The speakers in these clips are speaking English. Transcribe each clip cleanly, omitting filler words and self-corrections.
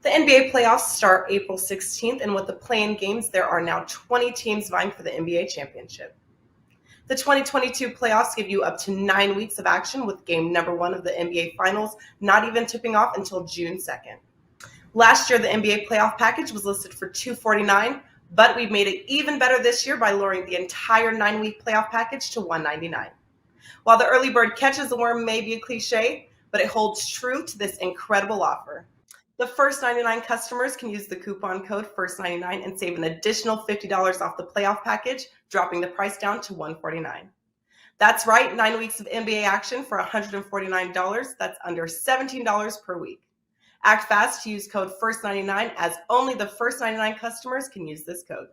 The NBA playoffs start April 16th, and with the play-in games, there are now 20 teams vying for the NBA championship. The 2022 playoffs give you up to 9 weeks of action, with game number 1 of the NBA Finals not even tipping off until June 2nd. Last year, the NBA playoff package was listed for $249, but we've made it even better this year by lowering the entire 9-week playoff package to $199. While the early bird catches the worm may be a cliche, but it holds true to this incredible offer. The first 99 customers can use the coupon code FIRST99 and save an additional $50 off the playoff package, dropping the price down to $149. That's right, 9 weeks of NBA action for $149. That's under $17 per week. Act fast to use code FIRST99, as only the first 99 customers can use this code.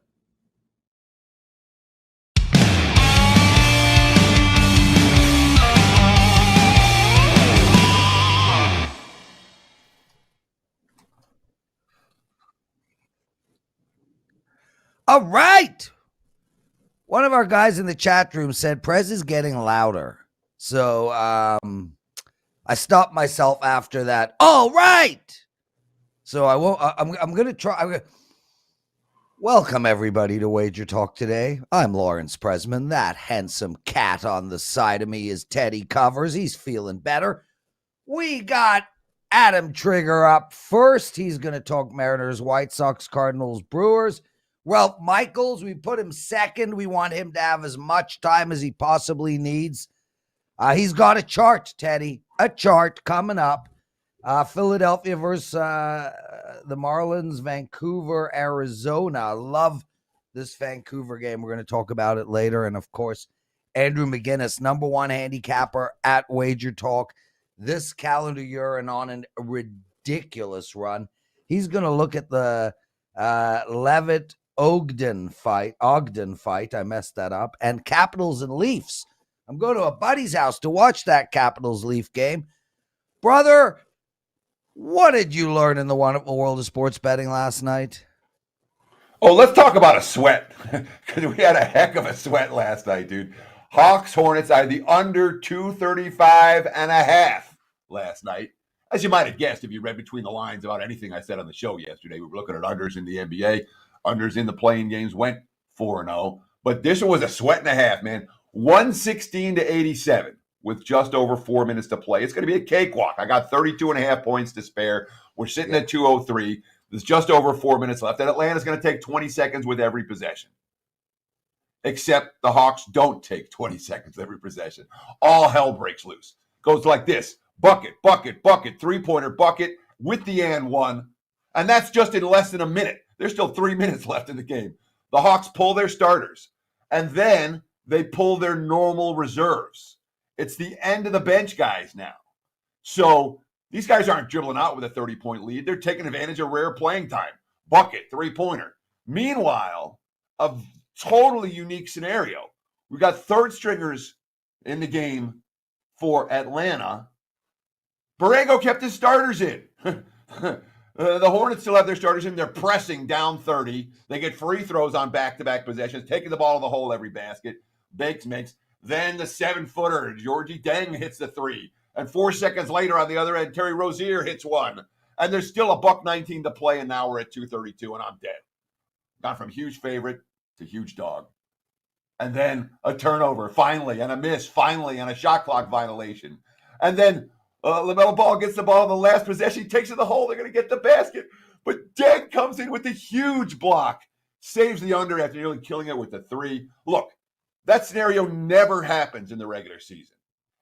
All right. One of our guys in the chat room said Prez is getting louder. So I stopped myself after that. All right. So I won't. I'm going to try. Welcome everybody to WagerTalk Today. I'm Lawrence Presman. That handsome cat on the side of me is Teddy Covers. He's feeling better. We got Adam Trigger up first. He's going to talk Mariners, White Sox, Cardinals, Brewers. Ralph Michaels, we put him second. We want him to have as much time as he possibly needs. He's got a chart, Teddy. A chart coming up. Philadelphia versus the Marlins, Vancouver, Arizona. Love this Vancouver game. We're going to talk about it later. And, of course, Andrew McInnis, number one handicapper at WagerTalk this calendar year and on a ridiculous run. He's going to look at the Levitt Ogden fight. I messed that up. And Capitals and Leafs. I'm going to a buddy's house to watch that Capitals Leaf game. Brother, what did you learn in the wonderful world of sports betting last night? Oh, let's talk about a sweat, because we had a heck of a sweat last night, dude. Hawks, Hornets, I had the under 235.5 last night. As you might have guessed if you read between the lines about anything I said on the show yesterday. We were looking at unders in the NBA. Unders in the playing games went 4-0. But this one was a sweat and a half, man. 116-87 with just over 4 minutes to play. It's going to be a cakewalk. I got 32.5 points to spare. We're sitting at 203. There's just over 4 minutes left. And Atlanta's going to take 20 seconds with every possession. Except the Hawks don't take 20 seconds every possession. All hell breaks loose. Goes like this. Bucket, bucket, bucket, three-pointer bucket with the and one. And that's just in less than a minute. There's still 3 minutes left in the game. The Hawks pull their starters. And then they pull their normal reserves. It's the end of the bench guys now. So these guys aren't dribbling out with a 30-point lead. They're taking advantage of rare playing time. Bucket, three-pointer. Meanwhile, a totally unique scenario. We got third stringers in the game for Atlanta. Borrego kept his starters in. The Hornets still have their starters in. They're pressing down 30. They get free throws on back-to-back possessions, taking the ball in the hole every basket. Bakes makes. Then the 7-footer, Georgie Deng hits the three. And 4 seconds later on the other end, Terry Rozier hits one. And there's still $1.19 to play, and now we're at 232, and I'm dead. Gone from huge favorite to huge dog. And then a turnover, finally, and a miss, finally, and a shot clock violation. And then LaMelo Ball gets the ball in the last possession. He takes it to the hole. They're going to get the basket. But Deng comes in with a huge block. Saves the under after nearly killing it with the three. Look, that scenario never happens in the regular season.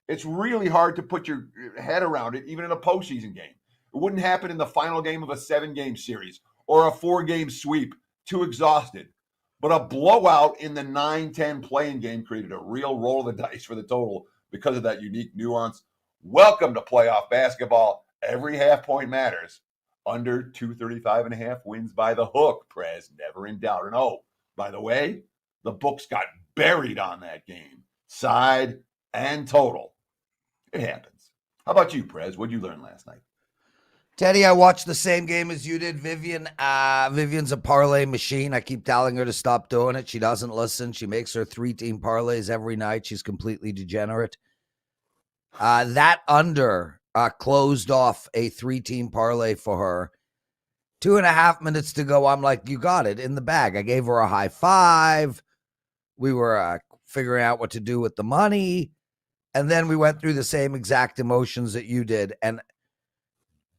It's really hard to put your head around it, even in a postseason game. It wouldn't happen in the final game of a 7-game series or a 4-game sweep. Too exhausted. But a blowout in the 9-10 playing game created a real roll of the dice for the total because of that unique nuance. Welcome to playoff basketball. Every half point matters. Under 235.5 wins by the hook. Prez, never in doubt. And oh, by the way, the books got buried on that game. Side and total. It happens. How about you, Prez? What did you learn last night? Teddy, I watched the same game as you did. Vivian's a parlay machine. I keep telling her to stop doing it. She doesn't listen. She makes her 3-team parlays every night. She's completely degenerate. That under closed off a 3-team parlay for her. 2.5 minutes to go. I'm like, you got it in the bag. I gave her a high five. We were figuring out what to do with the money. And then we went through the same exact emotions that you did. And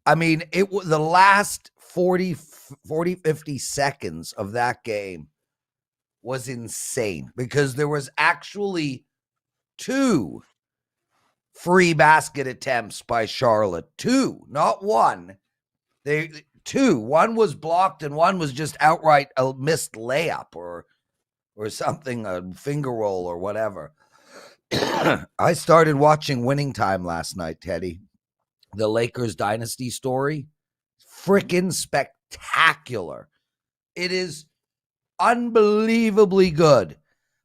I mean, it was the last 40, 50 seconds of that game was insane because there was actually 2 free basket attempts by Charlotte. 2, not 1. 2. 1 was blocked and 1 was just outright a missed layup or something, a finger roll or whatever. I started watching Winning Time last night, Teddy. The Lakers dynasty story. Freaking spectacular. It is unbelievably good.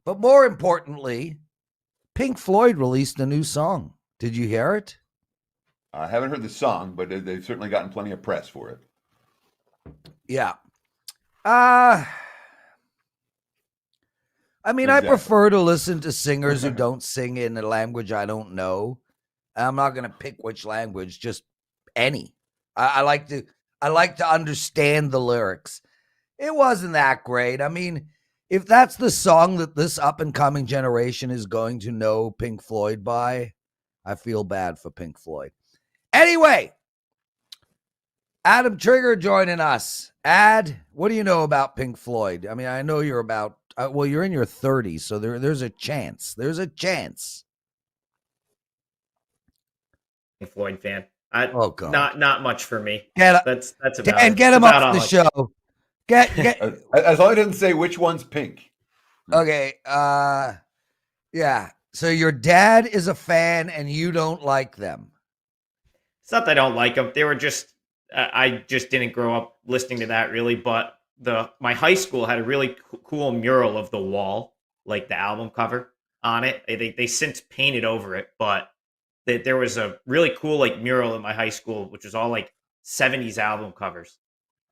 But more importantly, Pink Floyd released a new song. Did you hear it? I haven't heard the song, but they've certainly gotten plenty of press for it. Yeah. I mean, exactly. I prefer to listen to singers who don't sing in a language I don't know. I'm not going to pick which language, just any. I like to understand the lyrics. It wasn't that great. I mean, if that's the song that this up and coming generation is going to know Pink Floyd by, I feel bad for Pink Floyd. Anyway, Adam Trigger joining us. Ad, what do you know about Pink Floyd? I mean, I know you're about, you're in your 30s, so there's a chance. There's a chance. Pink Floyd fan. God. Not much for me. That's about and get him up the show. Get as long as it doesn't say which one's pink. Okay. Yeah. So your dad is a fan and you don't like them. It's not that I don't like them. They were just I just didn't grow up listening to that really, but my high school had a really cool mural of The Wall, like the album cover on it. They since painted over it, but there was a really cool like mural in my high school, which was all like 70s album covers.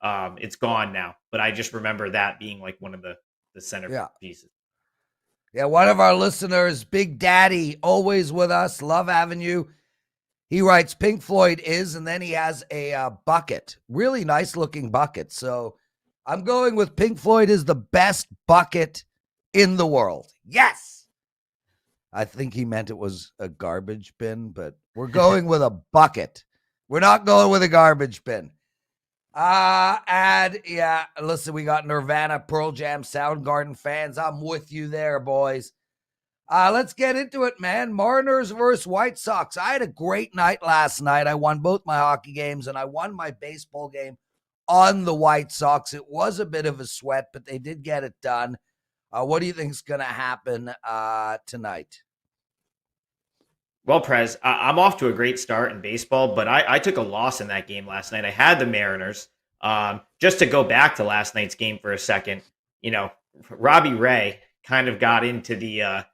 It's gone now, but I just remember that being like one of the center pieces. Yeah, one of our listeners, Big Daddy, always with us, Love Avenue. He writes, Pink Floyd is, and then he has a bucket. Really nice looking bucket. So I'm going with Pink Floyd is the best bucket in the world. Yes! I think he meant it was a garbage bin, but we're going with a bucket. We're not going with a garbage bin. Listen, we got Nirvana, Pearl Jam, Soundgarden fans. I'm with you there, boys. Let's get into it, man. Mariners versus White Sox. I had a great night last night. I won both my hockey games, and I won my baseball game on the White Sox. It was a bit of a sweat, but they did get it done. What do you think is going to happen tonight? Well, Prez, I'm off to a great start in baseball, but I took a loss in that game last night. I had the Mariners. Just to go back to last night's game for a second, Robbie Ray kind of got into the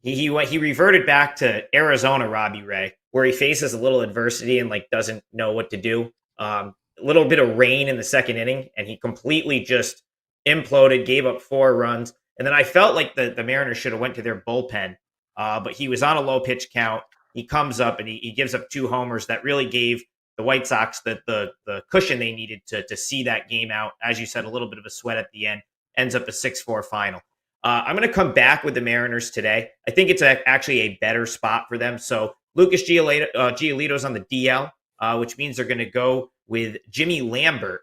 he reverted back to Arizona Robbie Ray, where he faces a little adversity and like doesn't know what to do. A little bit of rain in the second inning, and he completely just imploded, gave up 4 runs. And then I felt like the Mariners should have went to their bullpen. But he was on a low pitch count. He comes up and he gives up 2 homers that really gave the White Sox the cushion they needed to see that game out. As you said, a little bit of a sweat at the end. Ends up a 6-4 final. I'm going to come back with the Mariners today. I think it's actually a better spot for them. So Lucas Giolito's on the DL, which means they're going to go with Jimmy Lambert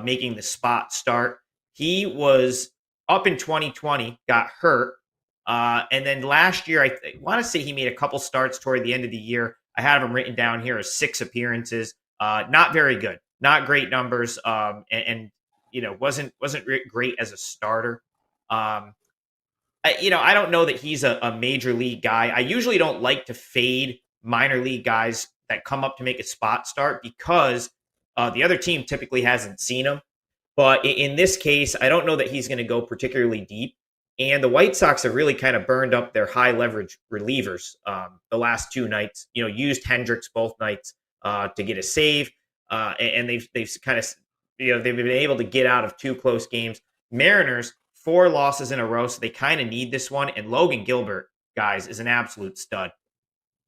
making the spot start. He was up in 2020, got hurt. And then last year, I want to say he made a couple starts toward the end of the year. I have him written down here as 6 appearances. Not very good, not great numbers. And wasn't great as a starter. I don't know that he's a major league guy. I usually don't like to fade minor league guys that come up to make a spot start because the other team typically hasn't seen him. But in this case, I don't know that he's going to go particularly deep. And the White Sox have really kind of burned up their high leverage relievers the last 2 nights. Used Hendricks both nights to get a save, and they've kind of they've been able to get out of 2 close games. Mariners 4 losses in a row, so they kind of need this one. And Logan Gilbert, guys, is an absolute stud.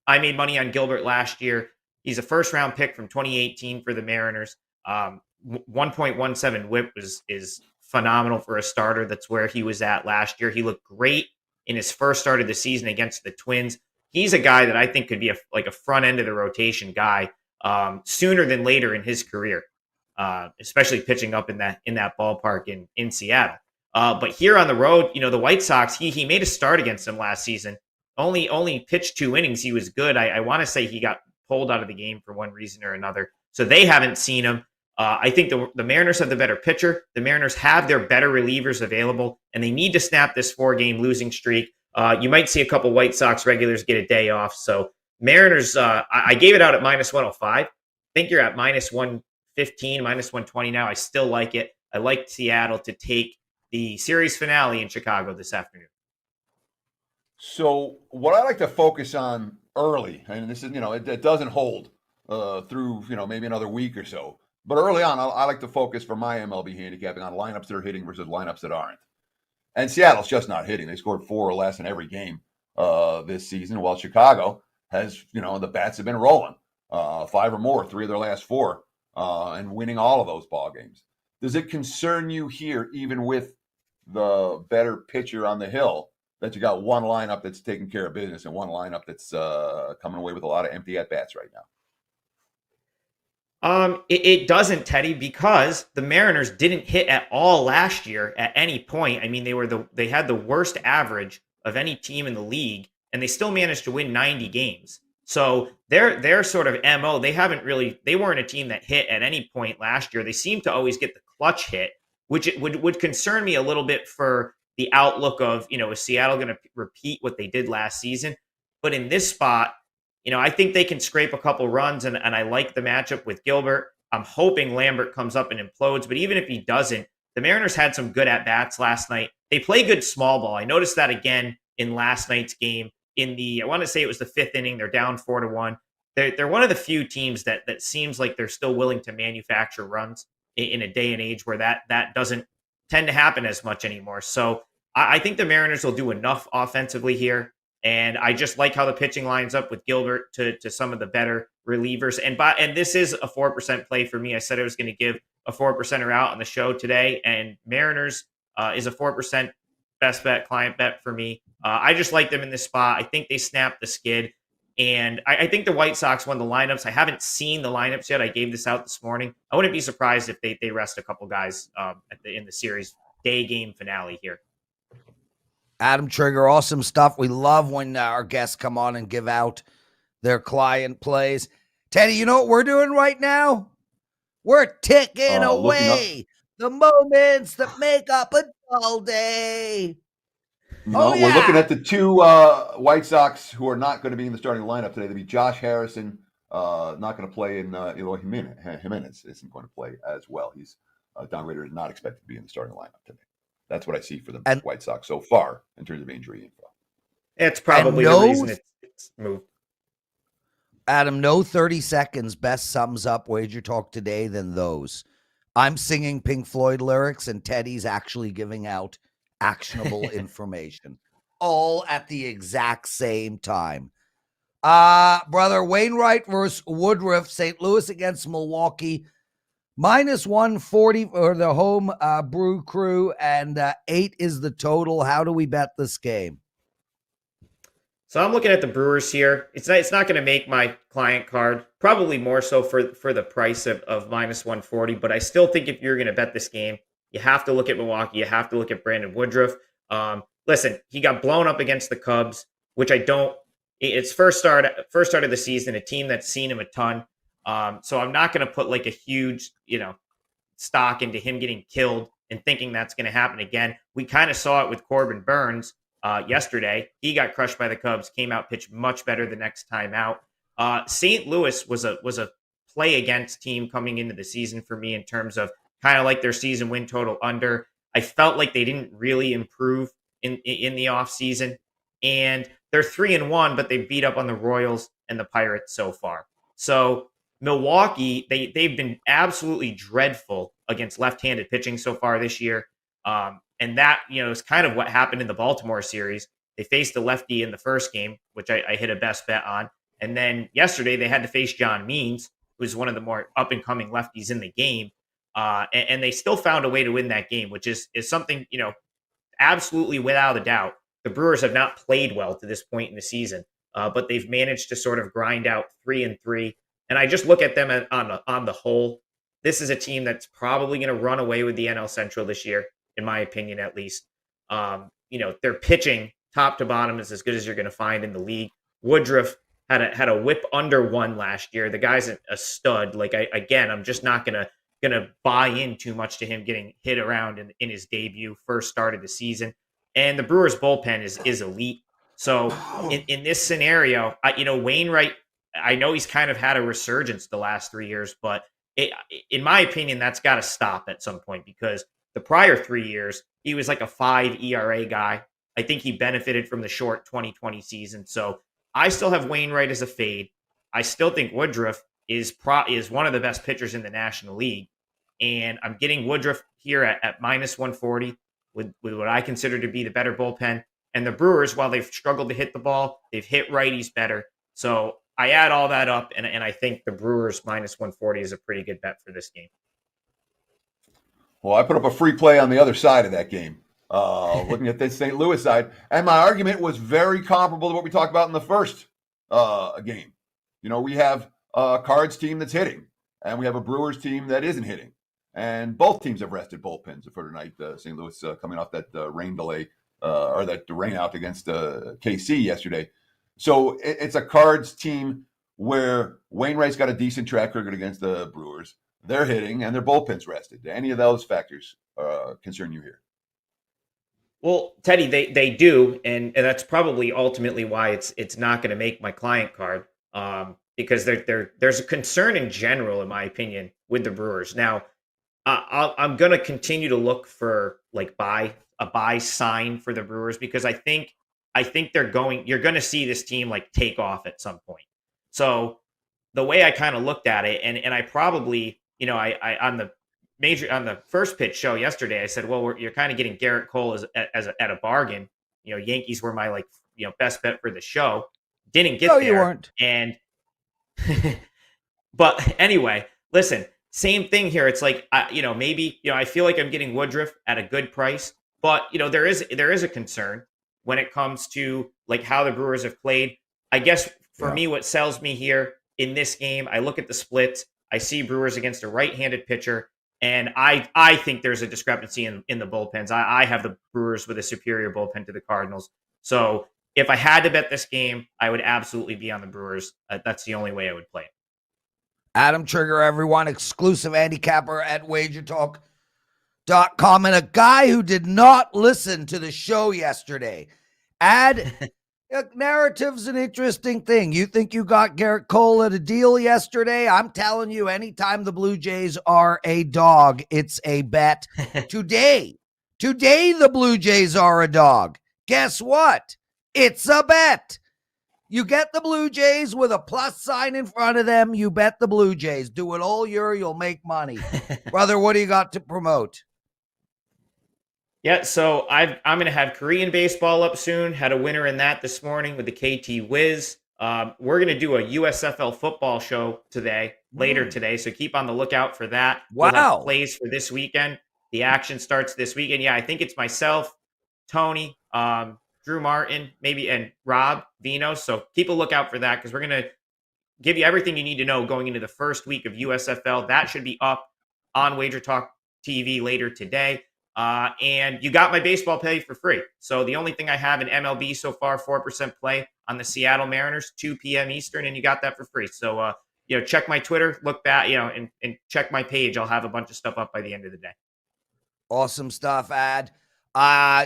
I made money on Gilbert last year. He's a first round pick from 2018 for the Mariners. 1.17 whip is phenomenal for a starter. That's where he was at last year. He looked great in his first start of the season against the Twins. He's a guy that I think could be a front end of the rotation guy sooner than later in his career, especially pitching up in that ballpark in Seattle. But here on the road, the White Sox, he made a start against them last season. Only pitched 2 innings. He was good. I want to say he got pulled out of the game for one reason or another. So they haven't seen him. I think the Mariners have the better pitcher. The Mariners have their better relievers available, and they need to snap this 4-game losing streak. You might see a couple White Sox regulars get a day off. So Mariners, I gave it out at -105. I think you're at -115, -120 now. I still like it. I like Seattle to take the series finale in Chicago this afternoon. So what I like to focus on early, and this is, it doesn't hold through, maybe another week or so. But early on, I like to focus for my MLB handicapping on lineups that are hitting versus lineups that aren't. And Seattle's just not hitting. They scored 4 or less in every game this season, while Chicago has, the bats have been rolling 5 or more, 3 of their last 4, and winning all of those ball games. Does it concern you here, even with the better pitcher on the hill, that you got one lineup that's taking care of business and one lineup that's coming away with a lot of empty at-bats right now? It doesn't, Teddy, because the Mariners didn't hit at all last year at any point. I mean, they had the worst average of any team in the league, and they still managed to win 90 games. So their sort of MO, they weren't a team that hit at any point last year. They seem to always get the clutch hit, which would concern me a little bit for the outlook of, is Seattle going to repeat what they did last season? But in this spot, I think they can scrape a couple runs, and I like the matchup with Gilbert. I'm hoping Lambert comes up and implodes, but even if he doesn't, the Mariners had some good at-bats last night. They play good small ball. I noticed that again in last night's game. I want to say it was the 5th inning. They're down 4-1. They're one of the few teams that seems like they're still willing to manufacture runs in a day and age where that doesn't tend to happen as much anymore. So I think the Mariners will do enough offensively here. And I just like how the pitching lines up with Gilbert to some of the better relievers. And this is a 4% play for me. I said I was going to give a 4%er out on the show today. And Mariners is a 4% best bet, client bet for me. I just like them in this spot. I think they snapped the skid. And I think the White Sox won the lineups. I haven't seen the lineups yet. I gave this out this morning. I wouldn't be surprised if they rest a couple guys in the series day game finale here. Adam Trigger, awesome stuff. We love when our guests come on and give out their client plays. Teddy, you know what we're doing right now? We're ticking away the moments that make up a dull day. We're looking at the 2 White Sox who are not going to be in the starting lineup today. There'll be Josh Harrison, not going to play, and Eloy Jimenez isn't going to play as well. He's downgraded, not expected to be in the starting lineup today. That's what I see for the White Sox so far in terms of injury info. It's probably the reason it's moved. Adam, no 30 seconds best sums up WagerTalk Today than those. I'm singing Pink Floyd lyrics, and Teddy's actually giving out actionable information, all at the exact same time. Brother, Wainwright versus Woodruff, St. Louis against Milwaukee. -140 for the home Brew Crew, and 8 is the total. How do we bet this game? So I'm looking at the Brewers here. It's not going to make my client card, probably more so for the price of -140, but I still think if you're going to bet this game, you have to look at Milwaukee. You have to look at Brandon Woodruff. Listen, he got blown up against the Cubs, which I don't. It's first start of the season, a team that's seen him a ton. So I'm not going to put like a huge, stock into him getting killed and thinking that's going to happen again. We kind of saw it with Corbin Burns yesterday. He got crushed by the Cubs, came out, pitched much better the next time out. St. Louis was a play against team coming into the season for me in terms of kind of like their season win total under. I felt like they didn't really improve in the offseason. And they're 3-1, but they beat up on the Royals and the Pirates so far. So Milwaukee, they've been absolutely dreadful against left-handed pitching so far this year. And that, is kind of what happened in the Baltimore series. They faced a lefty in the first game, which I hit a best bet on. And then yesterday they had to face John Means, who's one of the more up-and-coming lefties in the game. And they still found a way to win that game, which is something, absolutely without a doubt. The Brewers have not played well to this point in the season, but they've managed to sort of grind out 3-3. And I just look at them on the whole. This is a team that's probably going to run away with the NL Central this year, in my opinion, at least. Their pitching, top to bottom, is as good as you're going to find in the league. Woodruff had a whip under 1 last year. The guy's a stud. I'm just not gonna buy in too much to him getting hit around in his debut, first start of the season. And the Brewers bullpen is elite. So in this scenario, Wainwright, I know he's kind of had a resurgence the last 3 years, but in my opinion, that's got to stop at some point, because the prior 3 years, he was like a 5 ERA guy. I think he benefited from the short 2020 season. So I still have Wainwright as a fade. I still think Woodruff is one of the best pitchers in the National League. And I'm getting Woodruff here at minus 140 with what I consider to be the better bullpen. And the Brewers, while they've struggled to hit the ball, they've hit righties better. So I add all that up, and I think the Brewers minus 140 is a pretty good bet for this game. Well, I put up a free play on the other side of that game, looking at the St. Louis side. And my argument was very comparable to what we talked about in the first game. We have a Cards team that's hitting, and we have a Brewers team that isn't hitting. And both teams have rested bullpens for tonight. St. Louis coming off that rain delay, or that rain out against KC yesterday. So it's a Cards team where Wainwright's got a decent track record against the Brewers. They're hitting, and their bullpen's rested. Do any of those factors concern you here? Well, Teddy, they do, and that's probably ultimately why it's not going to make my client card, because there's a concern in general, in my opinion, with the Brewers. Now, I'm going to continue to look for a buy sign for the Brewers, because I think you're going to see this team take off at some point. So the way I kind of looked at it, and I probably, I on the first pitch show yesterday, I said, well, you're kind of getting Garrett Cole at a bargain. Yankees were my best bet for the show. Didn't get there. You weren't. And but anyway, listen, same thing here. It's maybe I feel like I'm getting Woodruff at a good price, but there is a concern when it comes to how the Brewers have played. I guess for me, what sells me here in this game, I look at the splits. I see Brewers against a right-handed pitcher, and I think there's a discrepancy in the bullpens. I have the Brewers with a superior bullpen to the Cardinals. So if I had to bet this game, I would absolutely be on the Brewers. That's the only way I would play it. Adam Trigger, everyone, exclusive handicapper at WagerTalk.com, and a guy who did not listen to the show yesterday. Narrative's an interesting thing. You think you got Garrett Cole at a deal yesterday? I'm telling you, anytime the Blue Jays are a dog, it's a bet. Today, the Blue Jays are a dog. Guess what? It's a bet. You get the Blue Jays with a plus sign in front of them. You bet the Blue Jays. Do it all year. You'll make money. Brother, what do you got to promote? Yeah, so I'm going to have Korean baseball up soon. Had a winner in that this morning with the KT Wiz. We're going to do a USFL football show later today. So keep on the lookout for that. Wow. We'll have plays for this weekend. The action starts this weekend. Yeah, I think it's myself, Tony, Drew Martin, maybe, and Rob Vino. So keep a lookout for that, because we're going to give you everything you need to know going into the first week of USFL. That should be up on WagerTalk TV later today. And you got my baseball play for free. So the only thing I have in MLB so far, 4% play on the Seattle Mariners, 2 p.m. Eastern, and you got that for free. So, check my Twitter, look back, and check my page. I'll have a bunch of stuff up by the end of the day. Awesome stuff, Ad.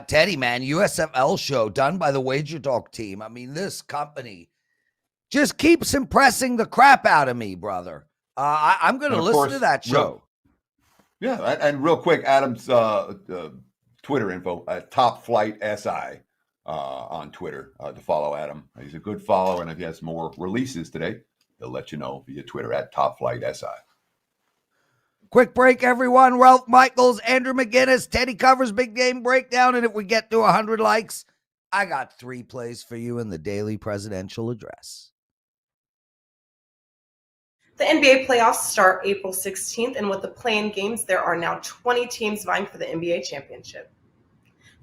Teddy, man, USFL show done by the WagerTalk team. I mean, this company just keeps impressing the crap out of me, brother. I'm going to listen to that show. Yeah, and real quick, Adam's Twitter info at Top Flight SI on Twitter to follow Adam. He's a good follower, and if he has more releases today, he'll let you know via Twitter at Top Flight SI. Quick break, everyone. Ralph Michaels, Andrew McInnis, Teddy covers Big Game Breakdown, and if we get to 100 likes, I got 3 plays for you in the daily presidential address. The NBA playoffs start April 16th, and with the play-in games, there are now 20 teams vying for the NBA championship.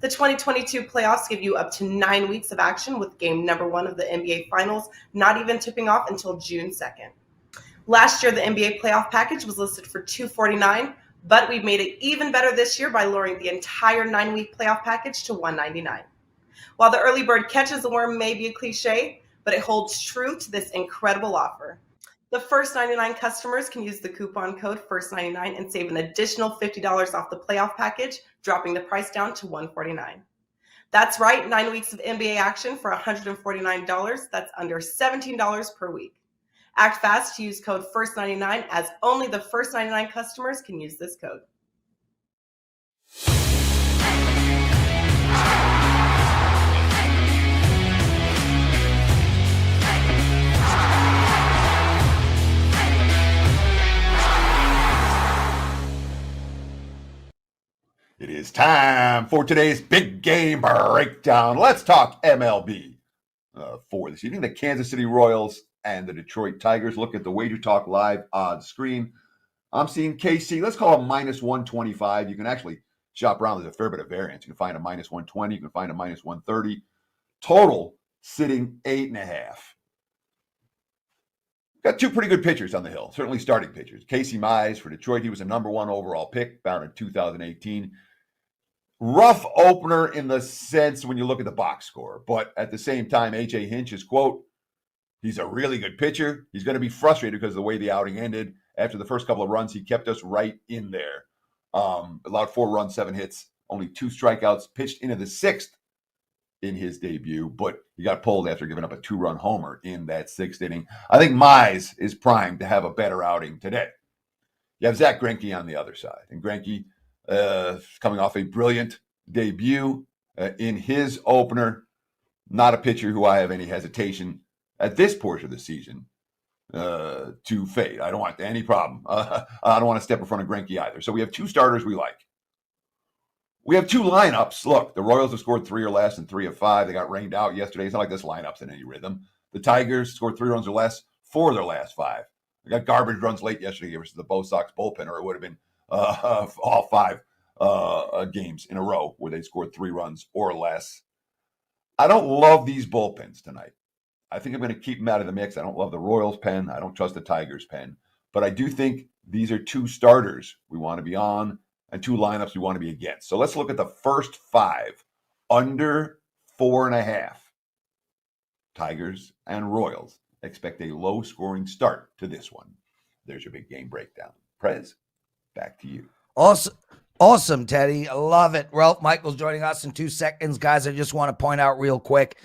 The 2022 playoffs give you up to 9 weeks of action, with game number 1 of the NBA Finals not even tipping off until June 2nd. Last year, the NBA playoff package was listed for $249, but we've made it even better this year by lowering the entire 9-week playoff package to $199. While the early bird catches the worm may be a cliche, but it holds true to this incredible offer. The first 99 customers can use the coupon code FIRST99 and save an additional $50 off the playoff package, dropping the price down to $149. That's right, 9 weeks of NBA action for $149. That's under $17 per week. Act fast to use code FIRST99, as only the first 99 customers can use this code. It is time for today's big game breakdown. Let's talk MLB for this evening. The Kansas City Royals and the Detroit Tigers. Look at the WagerTalk live odds screen. I'm seeing KC. Let's call it minus 125. You can actually shop around. There's a fair bit of variance. You can find a minus 120. You can find a minus 130. Total sitting 8.5. Got two pretty good pitchers on the hill, certainly starting pitchers. Casey Mize for Detroit. He was a number 1 overall pick, found in 2018. Rough opener in the sense when you look at the box score, but at the same time, A.J. Hinch's quote, he's a really good pitcher. He's going to be frustrated because of the way the outing ended. After the first couple of runs, he kept us right in there. Allowed 4 runs, 7 hits, only 2 strikeouts, pitched into the 6th in his debut, but he got pulled after giving up a 2-run homer in that 6th inning. I think Mize is primed to have a better outing today. You have Zach Greinke on the other side, and Greinke coming off a brilliant debut in his opener. Not a pitcher who I have any hesitation at this portion of the season to fade. I don't want any problem. I don't want to step in front of Greinke either. So we have 2 starters we like. We have 2 lineups. Look, the Royals have scored 3 or less in 3 of 5. They got rained out yesterday. It's not like this lineup's in any rhythm. The Tigers scored 3 runs or less 4 of their last 5. They got garbage runs late yesterday versus the Bo Sox bullpen, or it would have been all 5 games in a row where they scored 3 runs or less. I don't love these bullpens tonight. I think I'm going to keep them out of the mix. I don't love the Royals pen. I don't trust the Tigers pen. But I do think these are 2 starters we want to be on and 2 lineups we want to be against. So let's look at the first 5 under 4.5. Tigers and Royals expect a low-scoring start to this one. There's your big game breakdown. Prez, back to you. Awesome, Teddy. I love it. Ralph Michaels joining us in 2 seconds. Guys, I just want to point out real quick,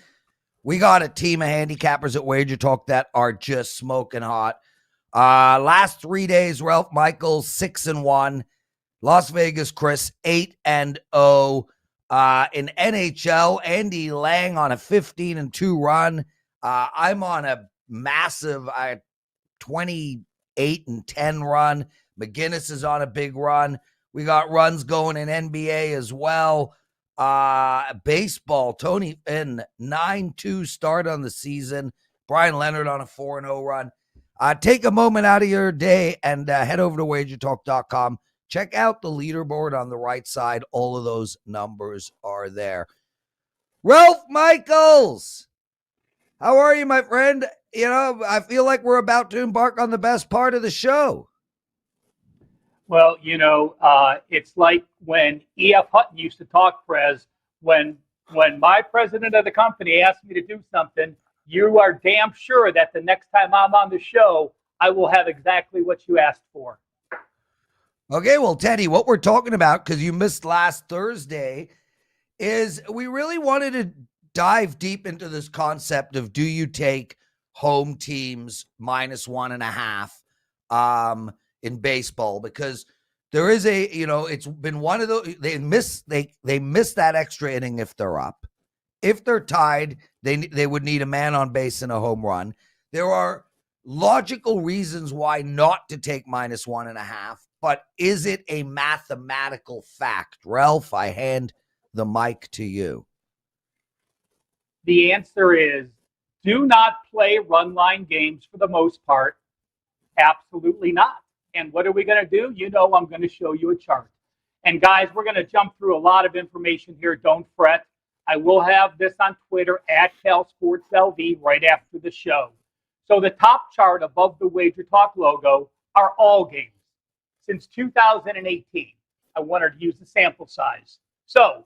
we got a team of handicappers at WagerTalk that are just smoking hot. Last 3 days, Ralph Michaels 6-1. Las Vegas Chris 8-0. In NHL, Andy Lang on a 15-2 run. I'm on a massive 28-10 run. McInnis is on a big run. We got runs going in NBA as well. Baseball, Tony Finn, 9-2 start on the season. Brian Leonard on a 4-0 run. Take a moment out of your day and head over to WagerTalk.com. Check out the leaderboard on the right side. All of those numbers are there. Ralph Michaels, how are you, my friend? You know, I feel like we're about to embark on the best part of the show. Well, it's like when E.F. Hutton used to talk, Prez, when my president of the company asked me to do something, you are damn sure that the next time I'm on the show, I will have exactly what you asked for. Okay, well, Teddy, what we're talking about, because you missed last Thursday, is we really wanted to dive deep into this concept of, do you take home teams minus 1.5 in baseball? Because there is it's been one of those, they miss that extra inning if they're up. If they're tied, they would need a man on base and a home run. There are logical reasons why not to take minus 1.5, but is it a mathematical fact? Ralph, I hand the mic to you. The answer is, do not play run line games for the most part. Absolutely not. And what are we going to do? You know, I'm going to show you a chart. And guys, we're going to jump through a lot of information here. Don't fret. I will have this on Twitter at CalSportsLV right after the show. So the top chart above the WagerTalk logo are all games since 2018. I wanted to use the sample size. So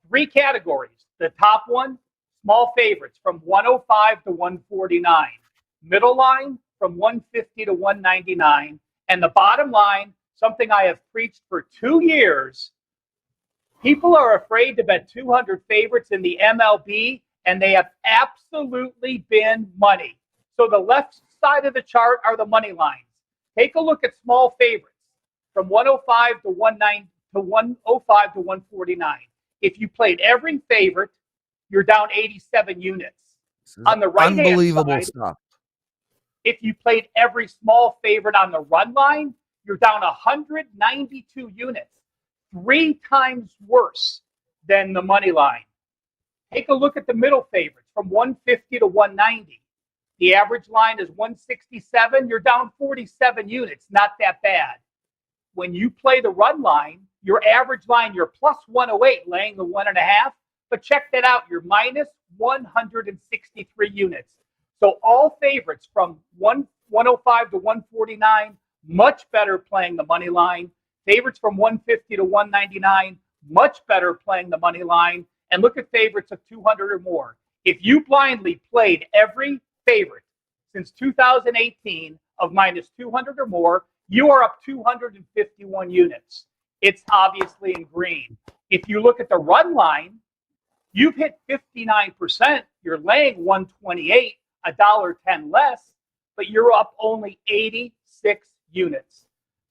3 categories. The top one, small favorites from 105 to 149. Middle line from 150 to 199. And the bottom line, something I have preached for 2 years. People are afraid to bet 200 favorites in the MLB, and they have absolutely been money. So the left side of the chart are the money lines. Take a look at small favorites from 105 to 105 to 149. If you played every favorite, you're down 87 units. On the right unbelievable hand side, stuff. if you played every small favorite on the run line, you're down 192 units, 3 times worse than the money line. Take a look at the middle favorites from 150 to 190. The average line is 167. You're down 47 units. Not that bad. When you play the run line, your average line, you're plus 108, laying the 1.5. But check that out. You're minus 163 units. So all favorites from 105 to 149, much better playing the money line. Favorites from 150 to 199, much better playing the money line. And look at favorites of 200 or more. If you blindly played every favorite since 2018 of minus 200 or more, you are up 251 units. It's obviously in green. If you look at the run line, you've hit 59%. You're laying 128, $1.10 less, but you're up only 86 units.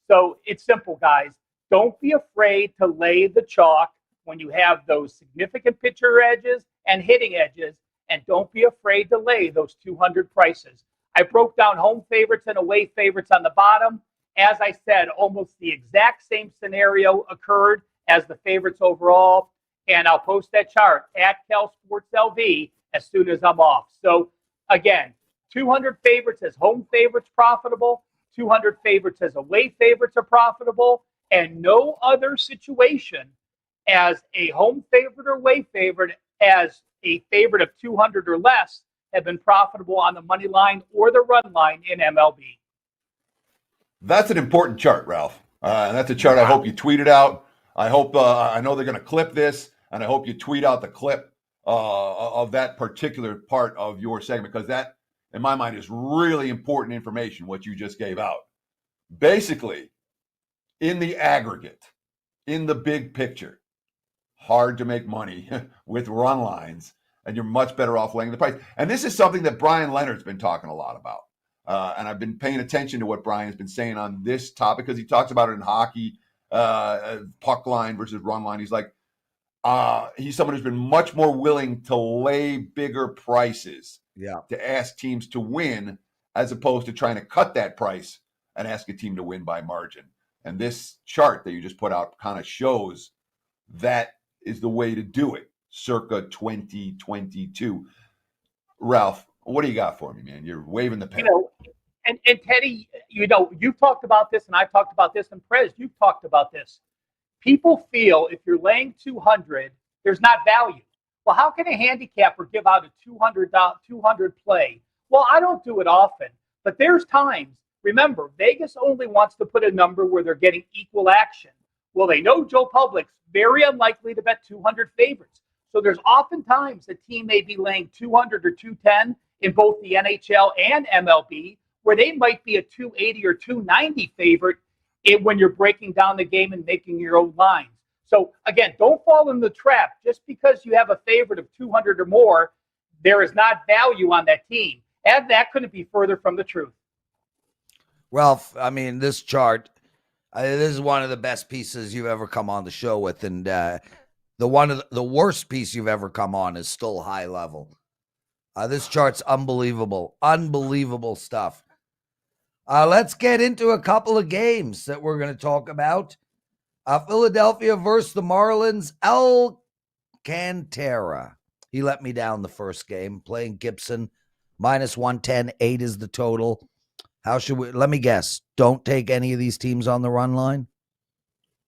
So it's simple, guys. Don't be afraid to lay the chalk when you have those significant pitcher edges and hitting edges, and don't be afraid to lay those 200 prices. I broke down home favorites and away favorites on the bottom. As I said, almost the exact same scenario occurred as the favorites overall, and I'll post that chart at CalSportsLV as soon as I'm off. So again, 200 favorites as home favorites profitable, 200 favorites as away favorites are profitable, and no other situation as a home favorite or away favorite as a favorite of 200 or less have been profitable on the money line or the run line in MLB. That's an important chart, Ralph. And that's a chart I hope you tweeted out. I hope, I know they're going to clip this, and I hope you tweet out the clip of that particular part of your segment, because that, in my mind, is really important information, what you just gave out. Basically, in the aggregate, in the big picture, hard to make money with run lines, and you're much better off laying the price. And this is something that Brian Leonard's been talking a lot about. And I've been paying attention to what Brian's been saying on this topic, because he talks about it in hockey, puck line versus run line. He's like, he's someone who's been much more willing to lay bigger prices to ask teams to win, as opposed to trying to cut that price and ask a team to win by margin. And this chart that you just put out kind of shows that is the way to do it, circa 2022. Ralph, what do you got for me, man? You're waving the pen. And Teddy, you've talked about this, and I've talked about this, and Prez, you've talked about this. People feel if you're laying 200, there's not value. Well, how can a handicapper give out a 200 play? Well, I don't do it often, but there's times. Remember, Vegas only wants to put a number where they're getting equal action. Well, they know Joe Public's very unlikely to bet 200 favorites. So there's oftentimes a team may be laying 200 or 210 in both the NHL and MLB, where they might be a 280 or 290 favorite when you're breaking down the game and making your own lines. So again, don't fall in the trap. Just because you have a favorite of 200 or more, there is not value on that team. And that couldn't be further from the truth. Ralph, I mean, this chart, this is one of the best pieces you've ever come on the show with. And the worst piece you've ever come on is still high level. This chart's unbelievable. Unbelievable stuff. Let's get into a couple of games that we're going to talk about. Philadelphia versus the Marlins. Alcantara. He let me down the first game. Playing Gibson. -110. 8 is the total. How should we? Let me guess. Don't take any of these teams on the run line.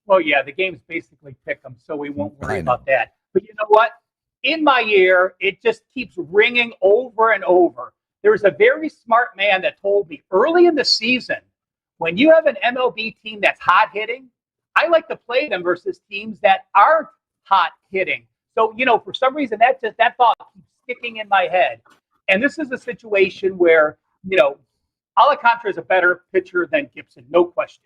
Well, yeah, the games basically pick them, so we won't worry I know. about that. But you know what? In my ear, it just keeps ringing over and over. There's a very smart man that told me early in the season, when you have an MLB team that's hot hitting, I like to play them versus teams that aren't hot hitting. So, for some reason, that thought keeps sticking in my head. And this is a situation where, Alcantara is a better pitcher than Gibson, no question.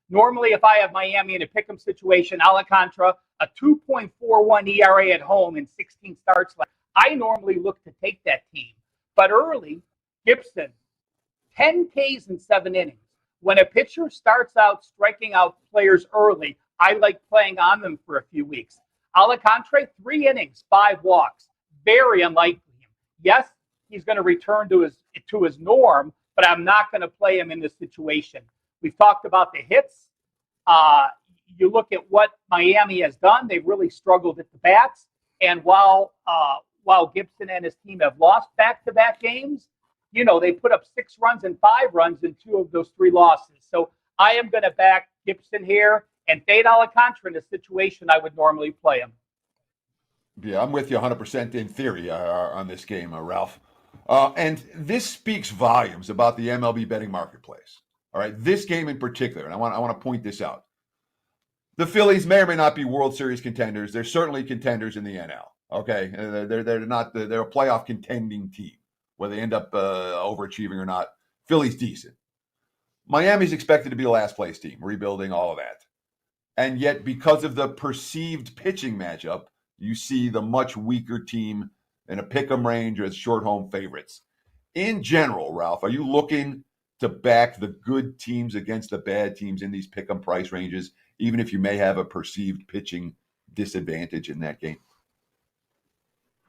Normally, if I have Miami in a pick'em situation, Alcantara, a 2.41 ERA at home in 16 starts left, I normally look to take that team. But early, Gibson, 10 Ks in 7 innings. When a pitcher starts out striking out players early, I like playing on them for a few weeks. Alcantara, 3 innings, 5 walks. Very unlikely. Yes, he's going to return to his norm, but I'm not going to play him in this situation. We've talked about the hits. You look at what Miami has done; they've really struggled at the bats. And while Gibson and his team have lost back-to-back games, they put up 6 runs and 5 runs in 2 of those 3 losses. So I am going to back Gibson here and fade Alcantara in a situation I would normally play him. Yeah, I'm with you 100% in theory on this game, Ralph. And this speaks volumes about the MLB betting marketplace. All right, this game in particular, and I want to point this out. The Phillies may or may not be World Series contenders. They're certainly contenders in the NL. Okay, they're not. They're a playoff contending team. Whether they end up overachieving or not, Philly's decent. Miami's expected to be the last place team, rebuilding, all of that. And yet, because of the perceived pitching matchup, you see the much weaker team in a pick'em range as short home favorites. In general, Ralph, are you looking to back the good teams against the bad teams in these pick'em price ranges, even if you may have a perceived pitching disadvantage in that game?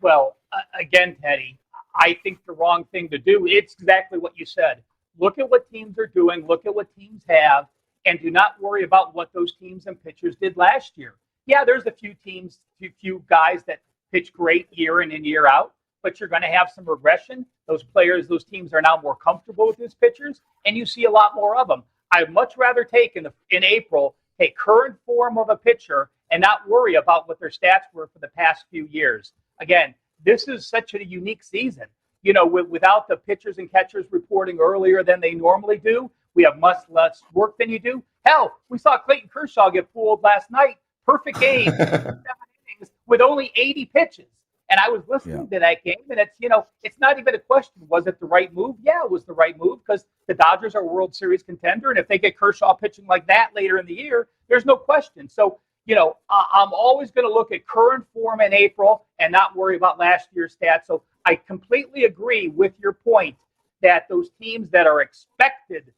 Well, again, Teddy, I think the wrong thing to do. It's exactly what you said. Look at what teams are doing. Look at what teams have, and do not worry about what those teams and pitchers did last year. Yeah, there's a few teams, few guys that pitch great year in and year out, but you're going to have some regression. Those players, those teams are now more comfortable with these pitchers, and you see a lot more of them. I'd much rather take in April, take current form of a pitcher and not worry about what their stats were for the past few years. Again, this is such a unique season. Without the pitchers and catchers reporting earlier than they normally do, we have much less work than you do. Hell, we saw Clayton Kershaw get fooled last night. Perfect game, 7 innings with only 80 pitches. And I was listening to that game, and it's not even a question. Was it the right move? Yeah, it was the right move because the Dodgers are a World Series contender, and if they get Kershaw pitching like that later in the year, there's no question. So, I'm always going to look at current form in April and not worry about last year's stats. So I completely agree with your point that those teams that are expected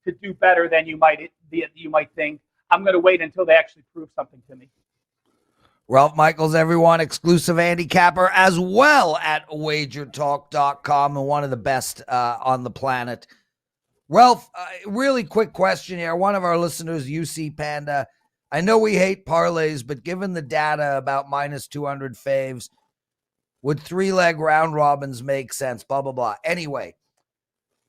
to do better than you might think, I'm going to wait until they actually prove something to me. Ralph Michaels, everyone, exclusive handicapper as well at WagerTalk.com and one of the best on the planet. Ralph, really quick question here. One of our listeners, UC Panda, I know we hate parlays, but given the data about minus 200 faves, would 3-leg round robins make sense? Blah, blah, blah. Anyway,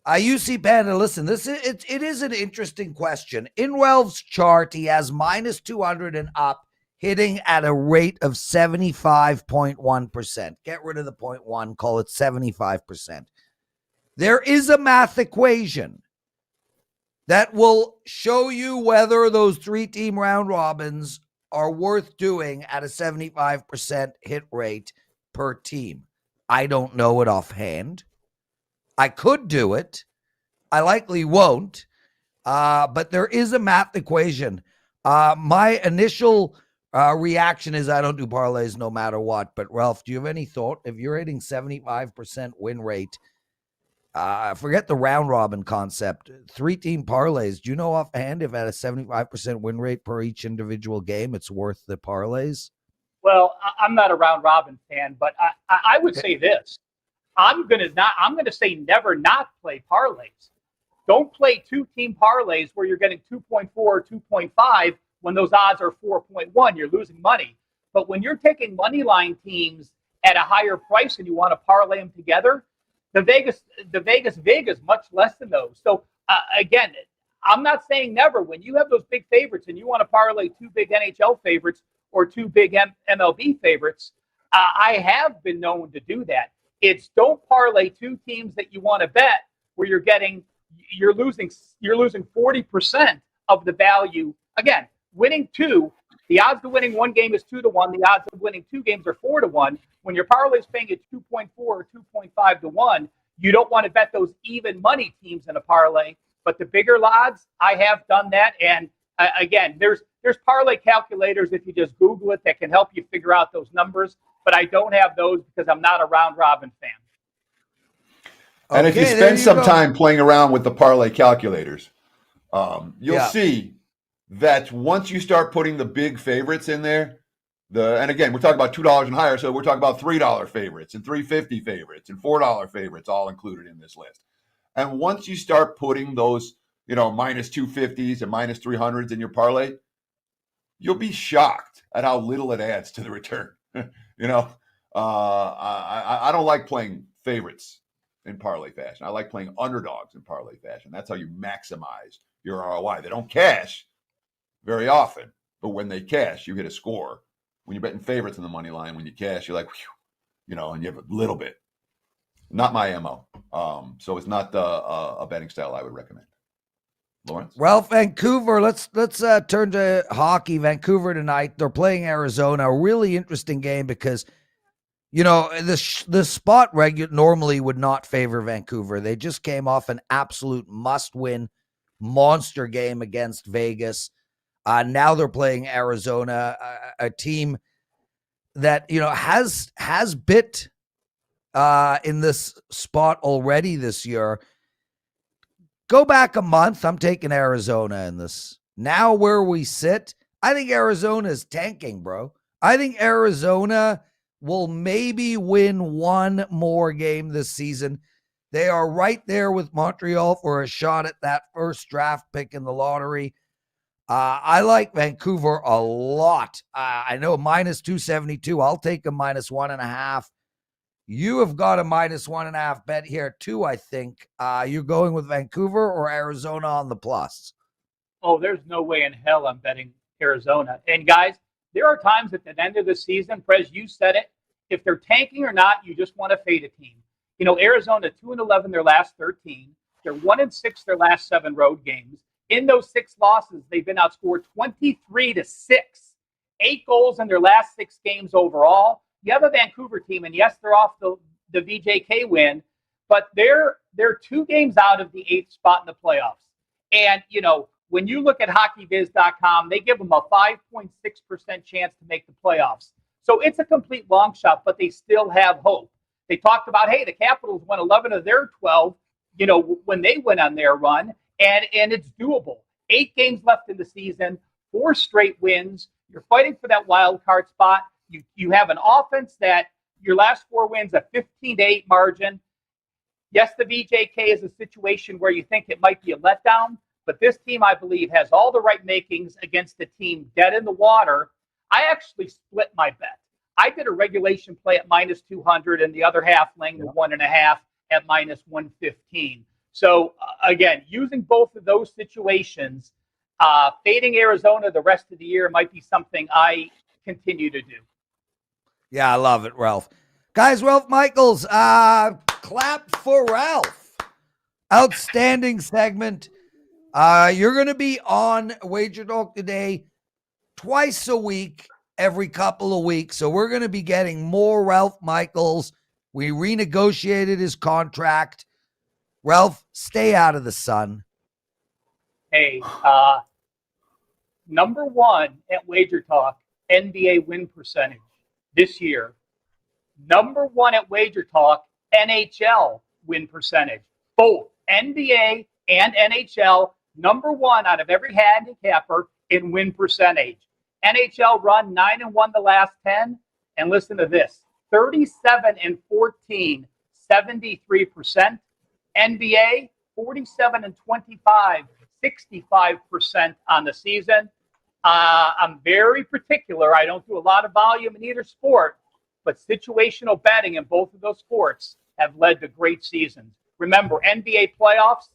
UC Panda, listen, it is an interesting question. In Ralph's chart, he has minus 200 and up, hitting at a rate of 75.1%. Get rid of the 0.1, call it 75%. There is a math equation that will show you whether those 3-team round robins are worth doing at a 75% hit rate per team. I don't know it offhand. I could do it. I likely won't. But there is a math equation. My initial reaction is I don't do parlays no matter what. But Ralph, do you have any thought? If you're hitting 75% win rate, forget the round robin concept. 3-team parlays. Do you know offhand if at a 75% win rate per each individual game, it's worth the parlays? Well, I'm not a round robin fan, but I would say this. I'm going to say never not play parlays. Don't play 2-team parlays where you're getting 2.4 or 2.5 when those odds are 4.1. You're losing money. But when you're taking money line teams at a higher price and you want to parlay them together, the Vegas vig is much less than those. So again, I'm not saying never. When you have those big favorites and you want to parlay two big NHL favorites or two big MLB favorites, I have been known to do that. It's don't parlay two teams that you want to bet where you're losing 40% of the value. Again, winning two, the odds of winning one game is 2-1. The odds of winning two games are 4-1. When your parlay is paying at 2.4 or 2.5-1, you don't want to bet those even money teams in a parlay. But the bigger odds, I have done that. And again, there's parlay calculators if you just Google it that can help you figure out those numbers. But I don't have those because I'm not a round robin fan. And if you spend some time playing around with the parlay calculators, you'll see that once you start putting the big favorites in there, and again, we're talking about $2 and higher, so we're talking about $3 favorites and $3.50 favorites and $4 favorites all included in this list. And once you start putting those, minus 250s and minus 300s in your parlay, you'll be shocked at how little it adds to the return. I don't like playing favorites in parlay fashion. I like playing underdogs in parlay fashion. That's how you maximize your ROI. They don't cash very often, but when they cash, you hit a score. When you're betting favorites in the money line, when you cash, you're like, whew, and you have a little bit. Not my MO. So it's not a betting style I would recommend. Lawrence? Ralph, Vancouver, let's turn to hockey. Vancouver tonight, they're playing Arizona. A really interesting game because the spot normally would not favor Vancouver. They just came off an absolute must-win monster game against Vegas. Now they're playing Arizona, a team that has bit in this spot already this year. Go back a month. I'm taking Arizona in this. Now where we sit, I think Arizona is tanking, bro. I think Arizona will maybe win one more game this season. They are right there with Montreal for a shot at that first draft pick in the lottery. I like Vancouver a lot. I know minus 272. I'll take a minus 1.5. You have got a minus 1.5 bet here too, I think. You're going with Vancouver or Arizona on the plus? Oh, there's no way in hell I'm betting Arizona. And guys, there are times at the end of the season, Prez, you said it, if they're tanking or not, you just want to fade a team. Arizona 2-11 their last 13. They're 1-6 their last 7 road games. In those 6 losses, they've been outscored 23-6. 8 goals in their last 6 games overall. You have a Vancouver team, and yes, they're off the VJK win, but they're 2 games out of the 8th spot in the playoffs. And, when you look at hockeyviz.com, they give them a 5.6% chance to make the playoffs. So it's a complete long shot, but they still have hope. They talked about, hey, the Capitals won 11 of their 12, when they went on their run, and it's doable. 8 games left in the season, 4 straight wins. You're fighting for that wild card spot. You have an offense that your last 4 wins, a 15-8 margin. Yes, the VJK is a situation where you think it might be a letdown, but this team, I believe, has all the right makings against a team dead in the water. I actually split my bet. I did a regulation play at minus 200 and the other half laying the 1.5 at minus 115. So again, using both of those situations, fading Arizona the rest of the year might be something I continue to do. Yeah, I love it, Ralph. Guys, Ralph Michaels, clap for Ralph. Outstanding segment. You're going to be on WagerTalk Today twice a week, every couple of weeks. So we're going to be getting more Ralph Michaels. We renegotiated his contract. Ralph, stay out of the sun. Hey, number 1 at WagerTalk, NBA win percentage this year. Number 1 at WagerTalk, NHL win percentage. Both NBA and NHL, number 1 out of every handicapper in win percentage. NHL run 9-1 the last 10. And listen to this, 37-14, 73%. NBA, 47-25, 65% on the season. I'm very particular. I don't do a lot of volume in either sport, but situational betting in both of those sports have led to great seasons. Remember, NBA playoffs,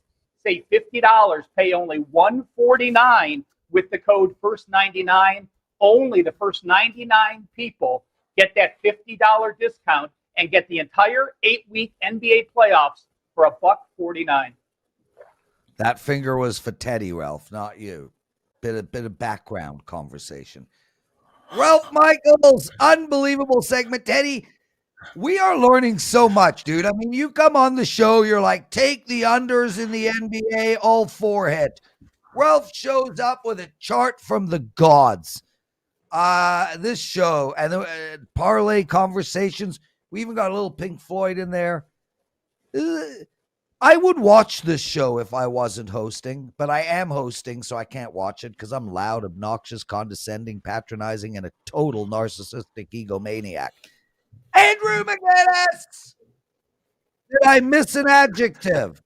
Save $50. Pay only $149 with the code FIRST99. Only the first 99 people get that $50 discount and get the entire 8-week NBA playoffs for $149. That finger was for Teddy, Ralph, not you. Bit of background conversation. Ralph Michaels, unbelievable segment. Teddy, we are learning so much, dude. I mean, you come on the show, you're like, take the unders in the NBA, all forehead. Ralph shows up with a chart from the gods. This show and the parlay conversations, we even got a little Pink Floyd in there. I would watch this show if I wasn't hosting, but I am hosting, so I can't watch it because I'm loud, obnoxious, condescending, patronizing, and a total narcissistic egomaniac. Andrew McGinnis! Did I miss an adjective?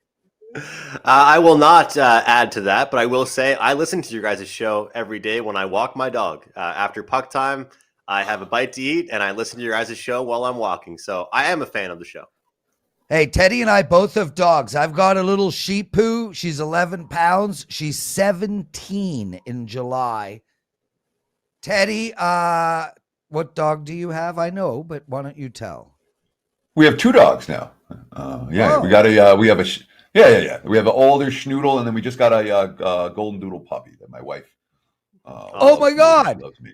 I will not add to that, but I will say I listen to your guys' show every day when I walk my dog. After puck time, I have a bite to eat, and I listen to your guys' show while I'm walking. So I am a fan of the show. Hey, Teddy and I both have dogs. I've got a little Shih Tzu. She's 11 pounds. She's 17 in July. Teddy, what dog do you have? I know, but why don't you tell? We have 2 dogs now. Yeah, we got a we have a we have an older schnoodle, and then we just got a golden doodle puppy that my wife. Oh my God, loves me.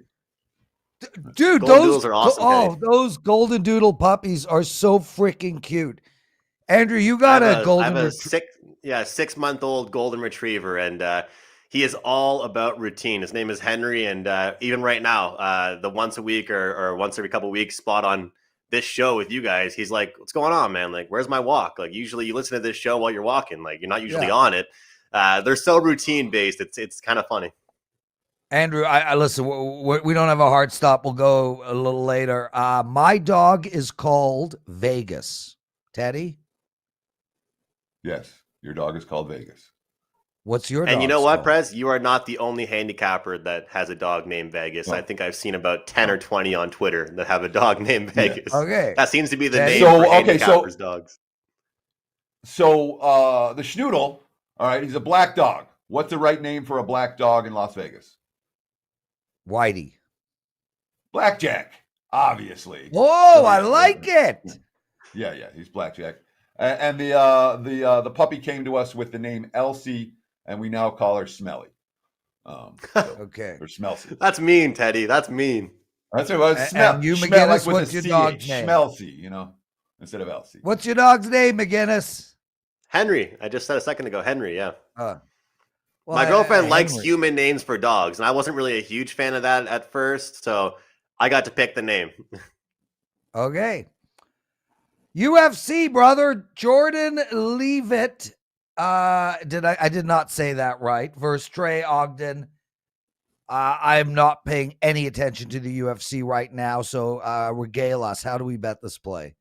Dude, Golden those doodles are awesome. those golden doodle puppies are so freaking cute. Andrew, you got a golden. I have a 6-month-old golden retriever, and he is all about routine. His name is Henry, and even right now, the once a week or once every couple of weeks spot on this show with you guys, he's like, "What's going on, man? Like, where's my walk? Like, usually you listen to this show while you're walking. Like, you're not usually on it. They're so routine based. It's kind of funny." Andrew, I listen. We don't have a hard stop. We'll go a little later. My dog is called Vegas. Teddy, Yes, your dog is called Vegas. what's your dog? And you know what, Prez? You are not the only handicapper that has a dog named Vegas. Oh. I think I've seen about 10 or 20 on Twitter that have a dog named Vegas. Okay. That seems to be the Teddy? name for handicappers' dogs. So the schnoodle, all right, he's a black dog. What's the right name for a black dog in Las Vegas? Whitey. Blackjack, obviously. Whoa, I like it. Yeah, he's Blackjack. And the puppy came to us with the name Elsie, and we now call her Smelly. Okay. Or Smelcy. That's mean, Teddy. That's mean. That's what And you, McGinnis, what's your dog's name? Schmelcy, instead of Elsie. What's your dog's name, McGinnis? Henry. I just said a second ago. Henry, yeah. Well, My girlfriend likes Henry. human names for dogs, and I wasn't really a huge fan of that at first, so I got to pick the name. Okay. UFC, brother. Jordan Leavitt. I did not say that right. Versus Trey Ogden. I'm not paying any attention to the UFC right now, so regale us. How do we bet this play?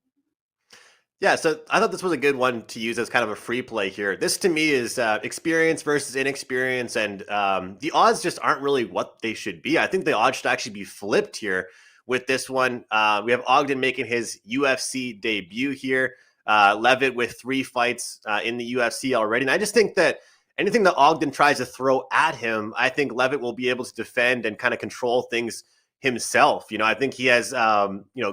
Yeah, so I thought this was a good one to use as kind of a free play here. This to me is experience versus inexperience, and the odds just aren't really what they should be. I think the odds should actually be flipped here with this one. We have Ogden making his UFC debut here. Levitt with 3 fights in the UFC already. And I just think that anything that Ogden tries to throw at him, I think Levitt will be able to defend and kind of control things himself. I think he has,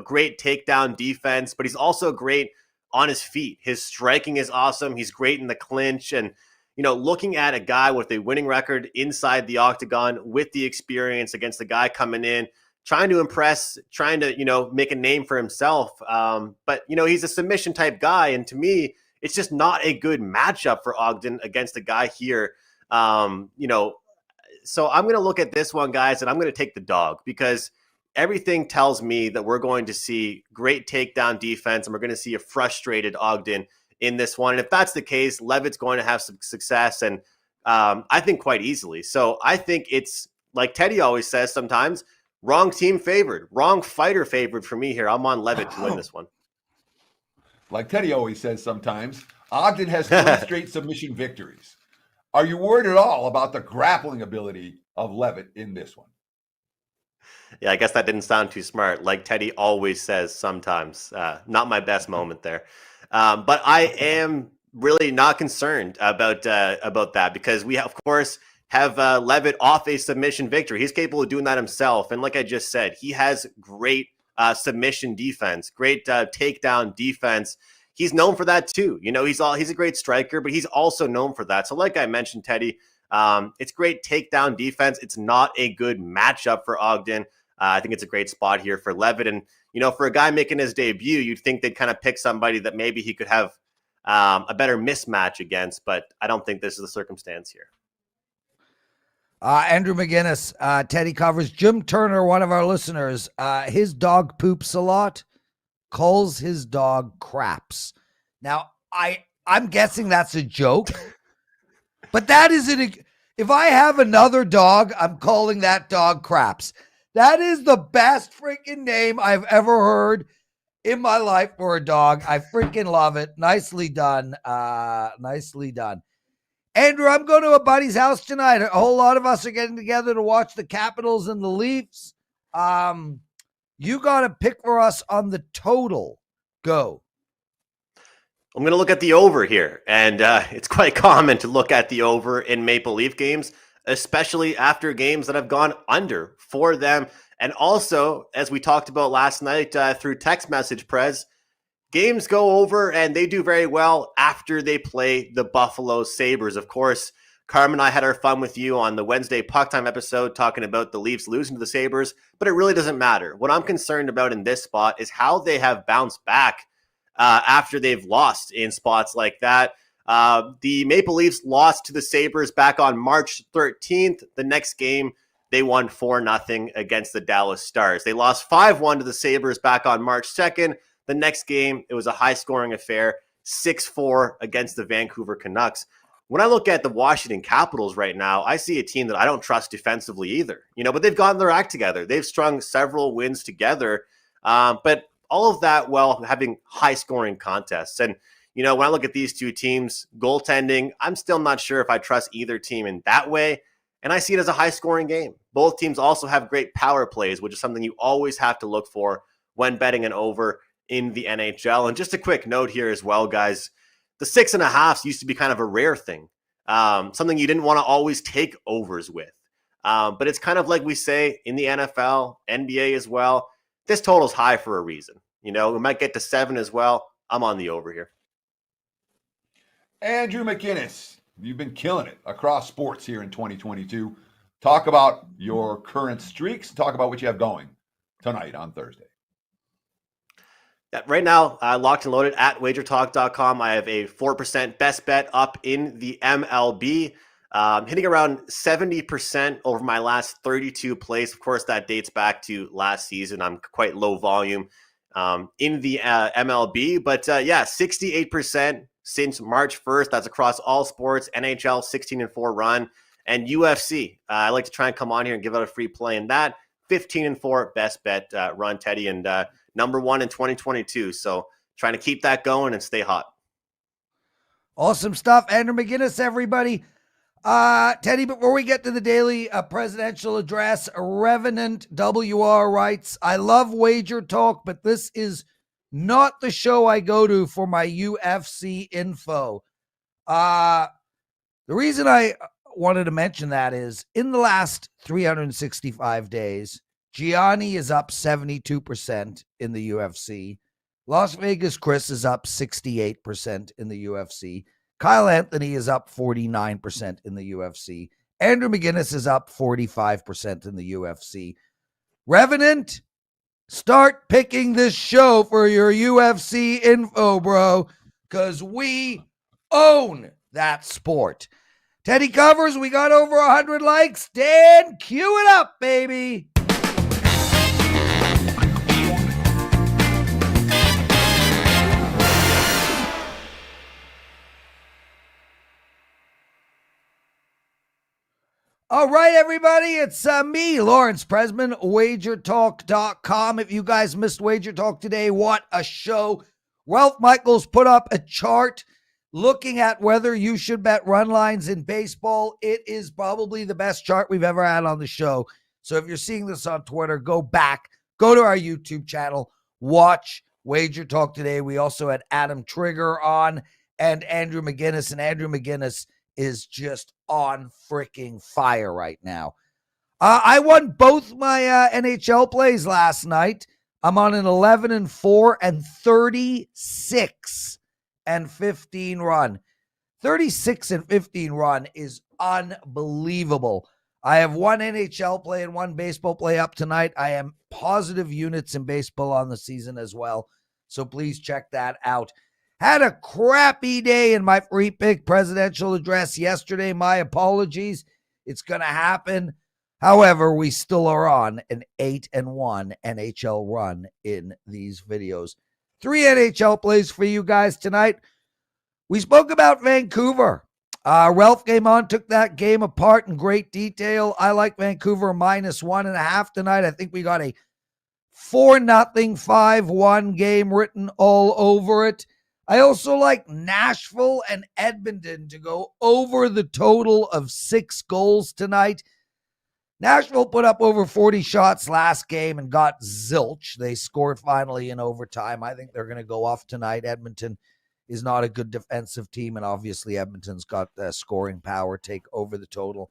great takedown defense, but he's also great on his feet. His striking is awesome. He's great in the clinch. And, looking at a guy with a winning record inside the octagon with the experience against the guy coming in, trying to impress, trying to, make a name for himself. But, he's a submission type guy. And to me, it's just not a good matchup for Ogden against a guy here. So I'm going to look at this one, guys, and I'm going to take the dog because everything tells me that we're going to see great takedown defense and we're going to see a frustrated Ogden in this one. And if that's the case, Levitt's going to have some success and I think quite easily. So I think it's like Teddy always says sometimes, wrong team favored, wrong fighter favored for me here. I'm on Levitt to win this one. Like Teddy always says sometimes, Ogden has 3 straight submission victories. Are you worried at all about the grappling ability of Levitt in this one? Yeah, I guess that didn't sound too smart. Like Teddy always says sometimes. Not my best moment there. But I am really not concerned about that because we, of course, have Levitt off a submission victory. He's capable of doing that himself. And like I just said, he has great submission defense, great takedown defense. He's known for that too. He's a great striker, but he's also known for that. So like I mentioned, Teddy, it's great takedown defense. It's not a good matchup for Ogden. I think it's a great spot here for Levitt. And, for a guy making his debut, you'd think they'd kind of pick somebody that maybe he could have a better mismatch against, but I don't think this is the circumstance here. Andrew McInnis, Teddy covers. Jim Turner, one of our listeners, his dog poops a lot, calls his dog craps. Now, I'm guessing that's a joke, but that isn't. If I have another dog, I'm calling that dog craps. That is the best freaking name I've ever heard in my life for a dog. I freaking love it. Nicely done. Nicely done. Andrew, I'm going to a buddy's house tonight. A whole lot of us are getting together to watch the Capitals and the Leafs. You got to pick for us on the total. Go. I'm going to look at the over here, and it's quite common to look at the over in Maple Leaf games, especially after games that have gone under for them. And also, as we talked about last night through text message, Prez, games go over and they do very well after they play the Buffalo Sabres. Of course, Carmen and I had our fun with you on the Wednesday Puck Time episode talking about the Leafs losing to the Sabres, but it really doesn't matter. What I'm concerned about in this spot is how they have bounced back after they've lost in spots like that. The Maple Leafs lost to the Sabres back on March 13th. The next game, they won 4-0 against the Dallas Stars. They lost 5-1 to the Sabres back on March 2nd. The next game, it was a high-scoring affair, 6-4 against the Vancouver Canucks. When I look at the Washington Capitals right now, I see a team that I don't trust defensively either. But they've gotten their act together. They've strung several wins together, but all of that while having high-scoring contests. And, when I look at these two teams, goaltending, I'm still not sure if I trust either team in that way. And I see it as a high-scoring game. Both teams also have great power plays, which is something you always have to look for when betting an over in the NHL. And just a quick note here as well, guys. The 6.5s used to be kind of a rare thing, something you didn't want to always take overs with. But it's kind of like we say in the NFL, NBA as well. This total's high for a reason. We might get to 7 as well. I'm on the over here. Andrew McInnis, you've been killing it across sports here in 2022. Talk about your current streaks. Talk about what you have going tonight on Thursday. Right now, locked and loaded at WagerTalk.com. I have a 4% best bet up in the MLB. Hitting around 70% over my last 32 plays. Of course, that dates back to last season. I'm quite low volume in the MLB. But 68% since March 1st. That's across all sports. NHL 16-4 run. And UFC. I like to try and come on here and give out a free play in that. 15-4 best bet run, Teddy. And number 1 in 2022. So trying to keep that going and stay hot. Awesome stuff. Andrew McInnis, everybody. Teddy, before we get to the daily presidential address, Revenant WR writes, I love Wager Talk, but this is not the show I go to for my UFC info. The reason I wanted to mention that is in the last 365 days, Gianni is up 72% in the UFC. Las Vegas Chris is up 68% in the UFC. Kyle Anthony is up 49% in the UFC. Andrew McInnis is up 45% in the UFC. Revenant, start picking this show for your UFC info, bro, because we own that sport. Teddy covers, we got over 100 likes. Dan, cue it up, baby. All right, everybody, it's me, Lawrence Presman, WagerTalk.com. If you guys missed Wager Talk today, what a show. Ralph Michaels put up a chart looking at whether you should bet run lines in baseball. It is probably the best chart we've ever had on the show. So if you're seeing this on Twitter, go back, go to our YouTube channel, watch Wager Talk today. We also had Adam Trigger on, and Andrew McInnis. And Andrew McInnis is just on freaking fire right now. I won both my NHL plays last night. I'm on an 11-4 and 36-15 run. 36-15 run is unbelievable. I have one NHL play and one baseball play up tonight. I am positive units in baseball on the season as well, so please check that out. Had a crappy day in my free pick presidential address yesterday. My apologies. It's going to happen. However, we still are on an 8-1 NHL run in these videos. 3 NHL plays for you guys tonight. We spoke about Vancouver. Ralph came on, took that game apart in great detail. I like Vancouver -1.5 tonight. I think we got a 4-0, 5-1 game written all over it. I also like Nashville and Edmonton to go over the total of 6 goals tonight. Nashville put up over 40 shots last game and got zilch. They scored finally in overtime. I think they're going to go off tonight. Edmonton is not a good defensive team, and obviously Edmonton's got the scoring power, take over the total.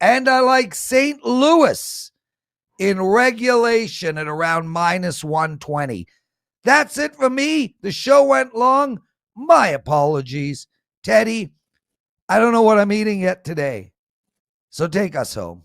And I like St. Louis in regulation at around -120. That's it for me. The show went long. My apologies. Teddy, I don't know what I'm eating yet today, so take us home.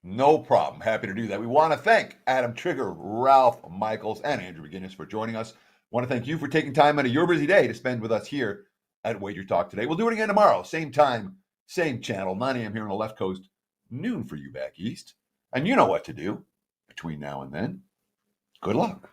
No problem. Happy to do that. We want to thank Adam Trigger, Ralph Michaels, and Andrew McInnis for joining us. Want to thank you for taking time out of your busy day to spend with us here at WagerTalk Today. We'll do it again tomorrow. Same time, same channel, 9 a.m. here on the left coast, noon for you back east. And you know what to do between now and then. Good luck.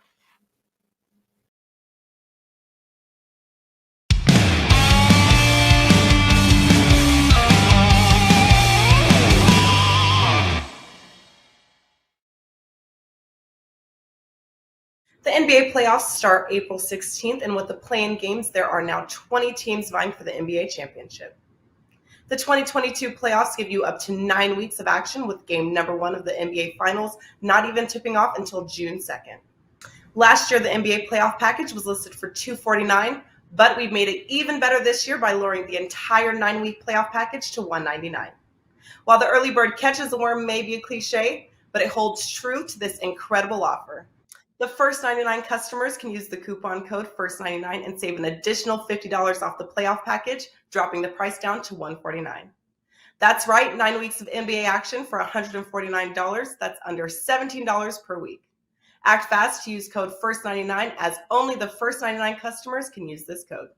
The NBA playoffs start April 16th, and with the play-in games, there are now 20 teams vying for the NBA championship. The 2022 playoffs give you up to 9 weeks of action, with game number 1 of the NBA Finals not even tipping off until June 2nd. Last year, the NBA playoff package was listed for $249, but we've made it even better this year by lowering the entire 9-week playoff package to $199. While the early bird catches the worm may be a cliche, but it holds true to this incredible offer. The first 99 customers can use the coupon code FIRST99 and save an additional $50 off the playoff package, dropping the price down to $149. That's right, 9 weeks of NBA action for $149. That's under $17 per week. Act fast to use code FIRST99, as only the first 99 customers can use this code.